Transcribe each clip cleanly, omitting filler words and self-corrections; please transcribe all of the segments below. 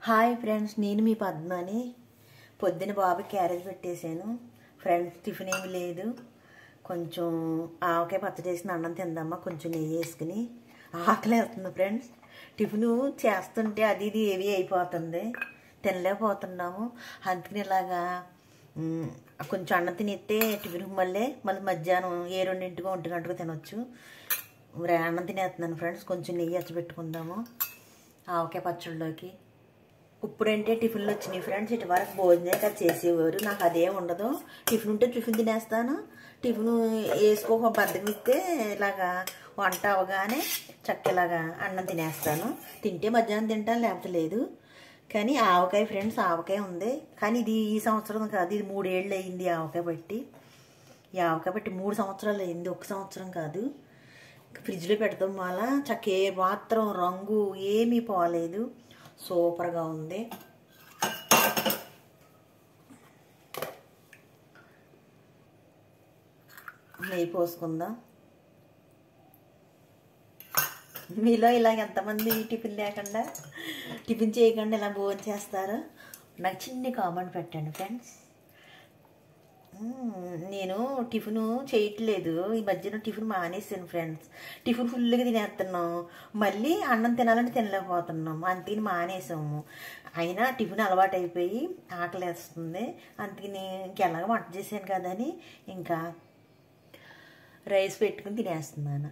Hi friends, నేను మీ పద్మని. పొద్దున బాబుకి క్యారేజ్ పెట్టేశాను ఫ్రెండ్స్. టిఫిన్ ఏమి లేదు. కొంచెం ఆవకాయ పచ్చడి వేసిన అన్నం తిందామా, కొంచెం నెయ్యి వేసుకుని. ఆకలి వేస్తుంది ఫ్రెండ్స్. టిఫిన్ చేస్తుంటే అది ఇది ఏవి అయిపోతుంది, తినలేకపోతున్నాము. అందుకని ఇలాగా కొంచెం అన్నం తినేస్తే టిఫిన్ మళ్ళీ మధ్యాహ్నం 2 1 గంటకు తినొచ్చు. అన్నం తినేస్తున్నాను ఫ్రెండ్స్. కొంచెం నెయ్యి పెట్టుకుందాము ఆవకాయ పచ్చడిలోకి. ఇప్పుడంటే టిఫిన్లు వచ్చినాయి ఫ్రెండ్స్. ఇటు వరకు భోజనం కదా చేసేవారు. నాకు అదేం ఉండదు. టిఫిన్ ఉంటే టిఫిన్ తినేస్తాను. టిఫిన్ వేసుకోక బద్దకం ఇస్తే ఇలాగా వంట అవగానే చక్కలాగా అన్నం తినేస్తాను. తింటే మధ్యాహ్నం తింటాను, లేకపోతే లేదు. కానీ ఆవకాయ ఫ్రెండ్స్, ఆవకాయ ఉంది. కానీ ఇది ఈ సంవత్సరం కాదు, ఇది 3 ఏళ్ళు అయింది ఆవకాయ పెట్టి. ఈ ఆవకాయ పెట్టి 3 సంవత్సరాలు అయింది, 1 సంవత్సరం కాదు. ఫ్రిడ్జ్లో పెడతాం వల్ల చక్క మాత్రం రంగు ఏమీ పోలేదు, సూపర్గా ఉంది. నెయ్యి పోసుకుందాం. మీలో ఇలాగ ఎంతమంది టిఫిన్ లేకుండా, టిఫిన్ చేయకుండా ఇలా భోజనం చేస్తారు? నాకు చిన్న కామెంట్ పెట్టండి ఫ్రెండ్స్. నేను టిఫిన్ చేయట్లేదు, ఈ మధ్యన టిఫిన్ మానేసాను ఫ్రెండ్స్. టిఫిన్ ఫుల్గా తినేస్తున్నాం, మళ్ళీ అన్నం తినాలంటే తినలేకపోతున్నాం. అందుకని మానేసాము. అయినా టిఫిన్ అలవాటు అయిపోయి ఆకలి వేస్తుంది. అందుకని ఇంకెలాగ వంట చేశాను కదని ఇంకా రైస్ పెట్టుకుని తినేస్తున్నాను.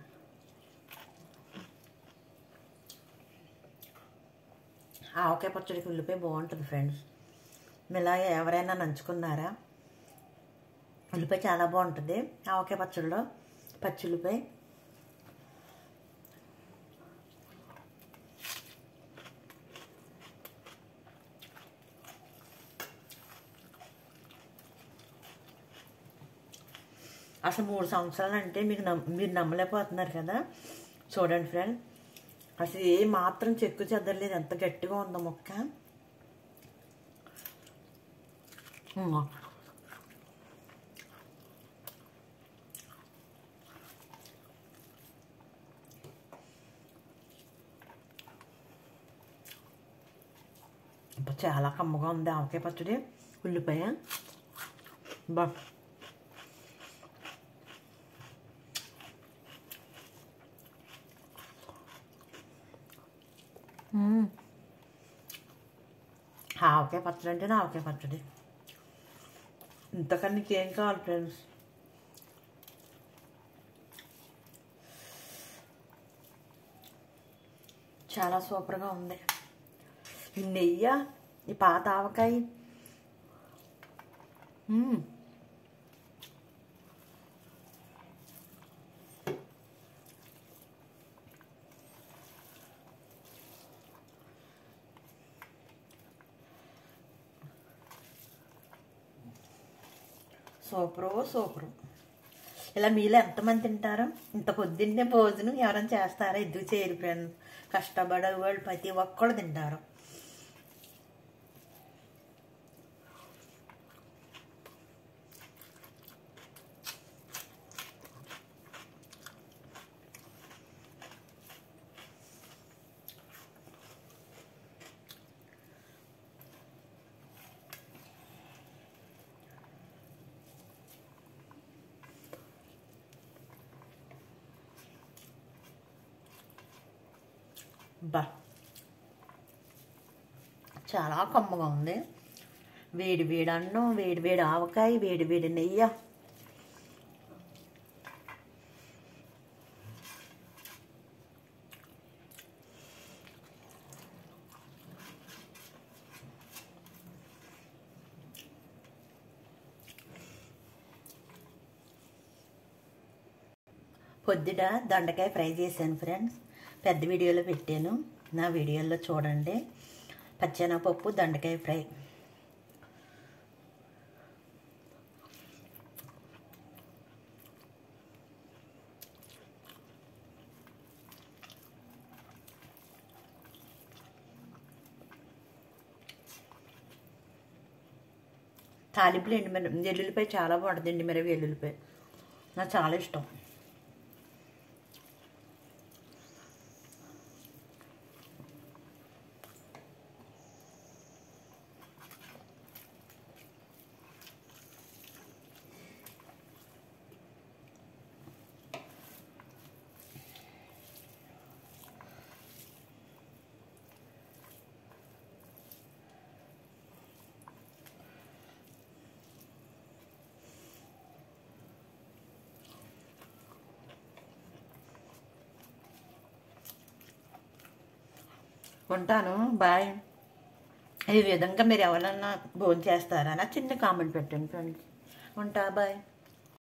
ఆవకాయ పచ్చడికి ఉల్లిపాయ బాగుంటుంది ఫ్రెండ్స్. ఇలాగ ఎవరైనా నంచుకున్నారా? ఉల్లిపాయ చాలా బాగుంటుంది ఆవకాయ పచ్చడిలో, పచ్చి ఉల్లిపాయ. అసలు 3 సంవత్సరాలు అంటే మీరు నమ్మలేకపోతున్నారు కదా. చూడండి ఫ్రెండ్, అసలు ఏ మాత్రం చెక్కు చెదరలేదు. ఎంత గట్టిగా ఉందో ముక్క. చాలా కమ్మగా ఉంది ఆవకాయ పచ్చడి, ఉల్లిపాయ. బా ఆవకాయ పచ్చడి అంటే ఆవకాయ పచ్చడి. ఇంతకన్నా ఏం కావాలి ఫ్రెండ్స్? చాలా సూపర్గా ఉంది. ఈ నెయ్యి, ఈ పాత ఆవకాయ, సూపరు. ఇలా మీలో ఎంతమంది తింటారో? ఇంత పొద్దున్నే భోజనం ఎవరైనా చేస్తారా? ఎందుకు చేయరు ఫ్రెండ్స్? కష్టపడే వాళ్ళు ప్రతి ఒక్కళ్ళు తింటారు. బా చాలా కమ్మగా ఉంది. వేడి వేడి అన్నం, వేడి వేడి ఆవకాయ, వేడి వేడి నెయ్యి. పొద్దుట దొండకాయ ఫ్రై చేశాను ఫ్రెండ్స్. పెద్ద వీడియోలో పెట్టాను, నా వీడియోలో చూడండి. పచ్చెనగపప్పు దొండకాయ ఫ్రై. తాలింపులు ఎల్లుల్లిపాయ చాలా బాగుంటుంది. ఎండుమిరపకాయ ఎల్లుల్లిపాయ నాకు చాలా ఇష్టం. ఉంటాను. బాయ్. ఈ విధంగా మీరు ఎవరన్నా భోజనం చేస్తారా? నా చిన్న కామెంట్ పెట్టండి ఫ్రెండ్స్. ఉంటా. బాయ్.